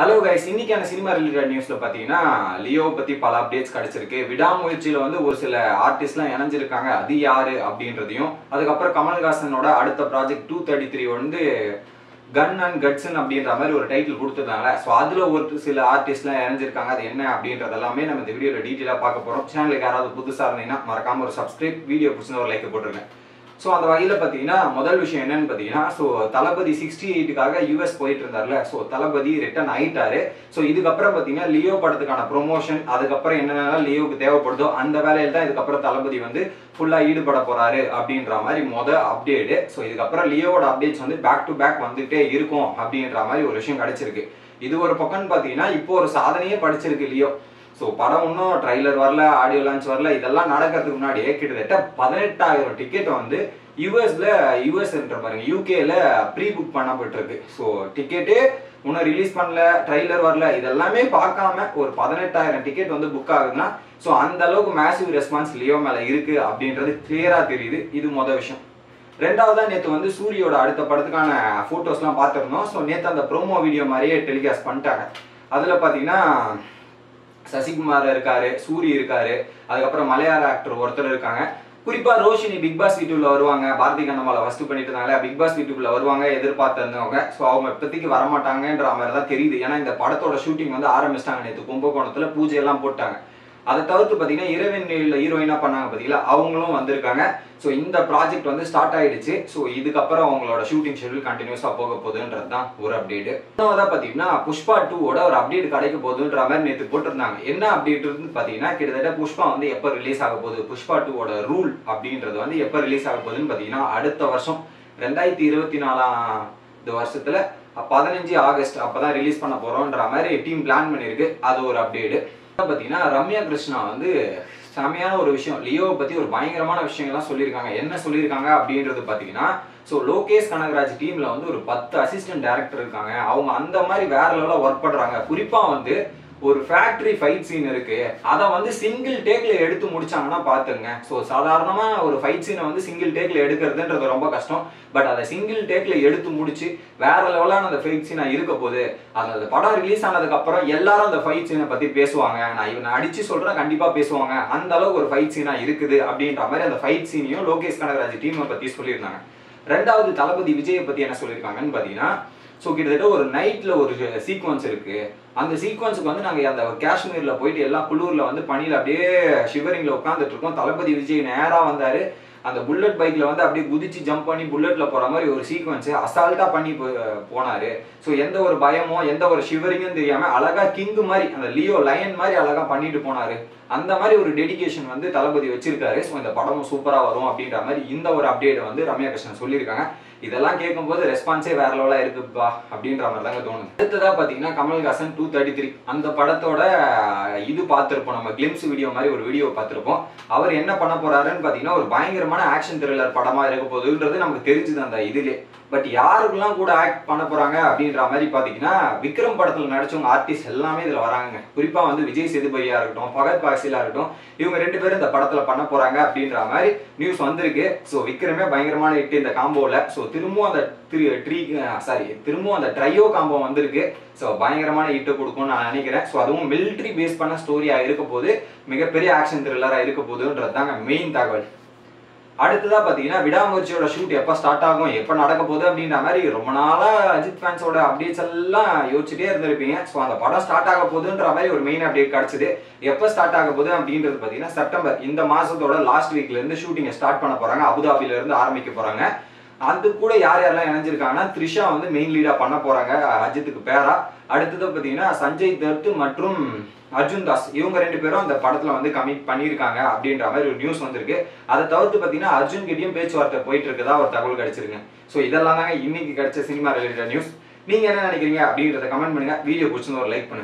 Hello guys, இன்னைக்கான cinema related நியூஸ்ல பாத்தீங்கன்னா லியோ பத்தி பல அப்டேட்ஸ் கிடைச்சிருக்கு. விடாமுயற்சியில வந்து ஒரு சில ஆர்டிஸ்ட்லாம் இணைஞ்சிருக்காங்க. அது யாரு அப்படின்றதையும், அதுக்கப்புறம் கமல்ஹாசனோட அடுத்த ப்ராஜெக்ட் 233 வந்து கன் அண்ட் கட்ஸ்ன்னு அப்படின்ற மாதிரி ஒரு டைட்டில் கொடுத்துருந்தாங்க. ஸோ அதுல ஒரு சில ஆர்டிஸ்ட்லாம் இணைஞ்சிருக்காங்க. அது என்ன அப்படின்றது எல்லாமே நம்ம இந்த வீடியோல டீட்டெயிலா பார்க்க போறோம். சேனலுக்கு யாராவது புதுசா இருந்தீங்கன்னா மறக்காம ஒரு சப்ஸ்கிரைப், வீடியோ பிடிச்சிருந்தா ஒரு லைக் போட்டுருங்க. ஸோ அந்த வகையில் பார்த்தீங்கன்னா முதல் விஷயம் என்னன்னு பார்த்தீங்கன்னா, ஸோ தளபதி 68க்காக யூஎஸ் போயிட்டு இருந்தார்ல. ஸோ தளபதி ரிட்டர்ன் ஆயிட்டாரு. ஸோ இதுக்கப்புறம் பார்த்தீங்கன்னா லியோ படத்துக்கான ப்ரொமோஷன், அதுக்கப்புறம் என்னென்ன லியோவுக்கு தேவைப்படுதோ அந்த வேலையில் தான் இதுக்கப்புறம் தளபதி வந்து ஃபுல்லாக ஈடுபட போறாரு அப்படின்ற மாதிரி அப்டேட்டு. ஸோ இதுக்கப்புறம் லியோவோட அப்டேட்ஸ் வந்து பேக் டு பேக் வந்துகிட்டே இருக்கும் அப்படின்ற மாதிரி ஒரு விஷயம் கிடைச்சிருக்கு. இது ஒரு பக்கம்னு பார்த்தீங்கன்னா இப்போ ஒரு சாதனையே படிச்சிருக்கு லியோ. ஸோ படம் இன்னும் ட்ரைலர் வரல, ஆடியோ லான்ச் வரல, இதெல்லாம் நடக்கிறதுக்கு முன்னாடியே கிட்டத்தட்ட 18,000 டிக்கெட் வந்து யூஎஸ்ன்ற பாருங்க, யூகேல ப்ரீ புக் பண்ணப்பட்டிருக்கு. ஸோ டிக்கெட்டே இன்னும் ரிலீஸ் பண்ணல, ட்ரைலர் வரல, இதெல்லாமே பார்க்காம ஒரு 18,000 டிக்கெட் வந்து புக் ஆகுதுன்னா, ஸோ அந்த அளவுக்கு மேசிவ் ரெஸ்பான்ஸ் லியோ மேல இருக்கு அப்படின்றது கிளியரா தெரியுது. இது மொதல் விஷயம். ரெண்டாவதா நேற்று வந்து சூரியோட அடுத்த படத்துக்கான போட்டோஸ்லாம் பார்த்துருந்தோம். ஸோ நேற்று அந்த ப்ரோமோ வீடியோ மாதிரியே டெலிகாஸ்ட் பண்ணிட்டாங்க. அதில் பார்த்தீங்கன்னா சசிகுமார் இருக்காரு, சூரி இருக்காரு, அதுக்கப்புறம் மலையாள ஆக்டர் ஒருத்தர் இருக்காங்க. குறிப்பா ரோஷினி பிக் பாஸ் வீட்டுக்குள்ள வருவாங்க. பாரதி கண்ணம்மால ஃபர்ஸ்ட் பண்ணிட்டு இருந்தாங்க, பிக் பாஸ் வீட்டுக்குள்ள வருவாங்க எதிர்பார்த்திருந்தவங்க. ஸோ அவங்க இப்போதைக்கு வரமாட்டாங்கன்ற மாதிரி தான் தெரியுது. ஏன்னா இந்த படத்தோட ஷூட்டிங் வந்து ஆரம்பிச்சிட்டாங்க. நேற்று கும்பகோணத்துல பூஜை எல்லாம் போட்டாங்க. அதை தவிர்த்து பார்த்தீங்கன்னா இரவின் ஹீரோயினா பண்ணாங்க பார்த்தீங்களா, அவங்களும் வந்திருக்காங்க. ஸோ இந்த ப்ராஜெக்ட் வந்து ஸ்டார்ட் ஆயிடுச்சு. ஸோ இதுக்கப்புறம் அவங்களோட ஷூட்டிங் ஷெட்யூல் கண்டினியூஸாக போக போகுதுன்றது தான் ஒரு அப்டேட். இன்னொரு பார்த்தீங்கன்னா புஷ்பா 2வோட ஒரு அப்டேட் கிடைக்க போகுதுன்ற மாதிரி நேற்று போட்டிருந்தாங்க. என்ன அப்டேட் இருந்து பார்த்தீங்கன்னா, கிட்டத்தட்ட புஷ்பா வந்து எப்போ ரிலீஸ் ஆக போகுது, புஷ்பா 2வோட ரூல் அப்படின்றது வந்து எப்போ ரிலீஸ் ஆக போகுதுன்னு பார்த்தீங்கன்னா அடுத்த வருஷம் 2024 வருஷத்துல 15 ஆகஸ்ட் அப்பதான் ரிலீஸ் பண்ண போறோம்ன்ற மாதிரி டீம் பிளான் பண்ணியிருக்கு. அது ஒரு அப்டேட். பார்த்தீங்கன்னா ரம்யா கிருஷ்ணா வந்து செமையான ஒரு விஷயம், லியோவை பத்தி ஒரு பயங்கரமான விஷயங்கள்லாம் சொல்லியிருக்காங்க. என்ன சொல்லியிருக்காங்க அப்படின்றது பார்த்தீங்கன்னா, ஸோ லோகேஷ் கனகராஜ் டீம்ல வந்து ஒரு 10 அசிஸ்டன்ட் டைரக்டர் இருக்காங்க. அவங்க அந்த மாதிரி வேற லெவலில் ஒர்க் பண்றாங்க. குறிப்பா வந்து ஒரு ஃபேக்டரி ஃபைட் சீன் இருக்கு, அதை வந்து சிங்கிள் டேக்ல எடுத்து முடிச்சாங்கன்னா பாத்துங்க. ஸோ சாதாரணமா ஒரு ஃபைட் சீனை வந்து சிங்கிள் டேக்ல எடுக்கிறதுன்றது ரொம்ப கஷ்டம். பட் அதை சிங்கிள் டேக்ல எடுத்து முடிச்சு வேற லெவலான அந்த ஃபைட் சீனா இருக்க போது. அந்த படம் ரிலீஸ் ஆனதுக்கு அப்புறம் எல்லாரும் அந்த ஃபைட் சீனை பத்தி பேசுவாங்க. நான் இவனை அடிச்சு சொல்றேன், கண்டிப்பா பேசுவாங்க. அந்த அளவுக்கு ஒரு ஃபைட் சீனா இருக்குது அப்படின்ற மாதிரி அந்த ஃபைட் சீனையும் லோகேஷ் கனகராஜ் டீமை பத்தி சொல்லியிருந்தாங்க. ரெண்டாவது தளபதி விஜயை பத்தி என்ன சொல்லியிருக்காங்கன்னு பாத்தீங்கன்னா, ஸோ கிட்டத்தட்ட ஒரு நைட்ல ஒரு சீக்வன்ஸ் இருக்கு. அந்த சீக்வன்ஸுக்கு வந்து நாங்கள் அந்த காஷ்மீர்ல போயிட்டு எல்லாம் குளூர்ல வந்து பனியில் அப்படியே ஷிவரிங்ல உட்காந்துட்டு இருக்கோம். தளபதி விஜய் நேராக வந்தாரு. அந்த புல்லட் பைக்ல வந்து அப்படியே குதிச்சு ஜம்ப் பண்ணி புல்லட்ல போற மாதிரி ஒரு சீக்வன்ஸ் அசால்ட்டா பண்ணி போனாரு. ஸோ எந்த ஒரு பயமோ எந்த ஒரு ஷிவரிங்கும் தெரியாம அழகா கிங் மாதிரி, அந்த லியோ லயன் மாதிரி அழகா பண்ணிட்டு போனாரு. அந்த மாதிரி ஒரு டெடிகேஷன் வந்து தளபதி வச்சிருக்காரு. ஸோ இந்த படமும் சூப்பரா வரும் அப்படின்ற மாதிரி இந்த ஒரு அப்டேட் வந்து ரம்யா கிருஷ்ணன் சொல்லியிருக்காங்க. இதெல்லாம் கேட்கும்போது ரெஸ்பான்ஸே வேற லெவலா இருக்குப்பா அப்படின்ற மாதிரி தாங்க தோணுது. அடுத்ததா பாத்தீங்கன்னா கமல்ஹாசன் 233 அந்த படத்தோட இது பார்த்திருப்போம், நம்ம கிளிம்ஸ் வீடியோ மாதிரி ஒரு வீடியோ பார்த்திருப்போம். அவர் என்ன பண்ண போறாருன்னு பாத்தீங்கன்னா ஒரு பயங்கரமான ஆக்ஷன் த்ரில்லர் படமா இருக்க போகுதுன்றது நமக்கு தெரிஞ்சுது அந்த இதுல. பட் யாருக்கெல்லாம் கூட ஆக்ட் பண்ண போறாங்க அப்படின்ற மாதிரி பாத்தீங்கன்னா, விக்ரம் படத்துல நடிச்சவங்க ஆர்டிஸ்ட் எல்லாமே இதுல வராங்க. குறிப்பா வந்து விஜய் சேதுபதியா இருக்கட்டும், ஃபகத் பாசிலா இருக்கட்டும், இவங்க 2 பேரும் இந்த படத்துல பண்ண போறாங்க அப்படின்ற மாதிரி நியூஸ் வந்திருக்கு. ஸோ விக்ரமே பயங்கரமான ஹிட் இந்த காம்போல. ஸோ திரும்பவும் அந்த ட்ரையோ காம்போ வந்திருக்கு. ஸோ பயங்கரமான ஹிட் கொடுக்கும்னு நான் நினைக்கிறேன். ஸோ அதுவும் மிலிட்ரி பேஸ் பண்ண ஸ்டோரியா இருக்க போது, மிகப்பெரிய ஆக்ஷன் த்ரில்லரா இருக்க போகுதுன்றது தாங்க மெயின் தகவல். அடுத்ததா பாத்தீங்கன்னா விடாமுயற்சியோட ஷூட் எப்ப ஸ்டார்ட் ஆகும், எப்ப நடக்க போகுது அப்படின்ற மாதிரி ரொம்ப நாளா அஜித் ஃபேன்ஸோட அப்டேட்ஸ் எல்லாம் யோசிச்சுட்டே இருந்திருப்பீங்க. ஸோ அந்த படம் ஸ்டார்ட் ஆக போகுதுன்ற மாதிரி ஒரு மெயின் அப்டேட் கிடைச்சது. எப்ப ஸ்டார்ட் ஆக போகுது அப்படின்றது பாத்தீங்கன்னா செப்டம்பர் இந்த மாசத்தோட லாஸ்ட் வீக்ல இருந்து ஷூட்டிங்கை ஸ்டார்ட் பண்ண போறாங்க. அபுதாபில இருந்து ஆரம்பிக்க போறாங்க. அது கூட யார் யாரெல்லாம் இணைஞ்சிருக்காங்கன்னா, த்ரிஷா வந்து மெயின் லீடா பண்ண போறாங்க அஜித்துக்கு பேரா. அடுத்தது பாத்தீங்கன்னா சஞ்சய் தத் மற்றும் அர்ஜுன் தாஸ், இவங்க 2 பேரும் அந்த படத்துல வந்து கமிட் பண்ணியிருக்காங்க அப்படின்ற மாதிரி ஒரு நியூஸ் வந்திருக்கு. அதை தவிர்த்து பாத்தீங்கன்னா அர்ஜுன் கிட்டயும் பேச்சுவார்த்தை போயிட்டு இருக்கதா ஒரு தகவல் கிடைச்சிருக்கு. ஸோ இதெல்லாம் தாங்க இன்னைக்கு கிடைச்ச சினிமா ரிலேட்டட் நியூஸ். நீங்க என்ன நினைக்கிறீங்க அப்படின்றத கமெண்ட் பண்ணுங்க. வீடியோ பிடிச்சிருந்தா ஒரு லைக் பண்ணுங்க.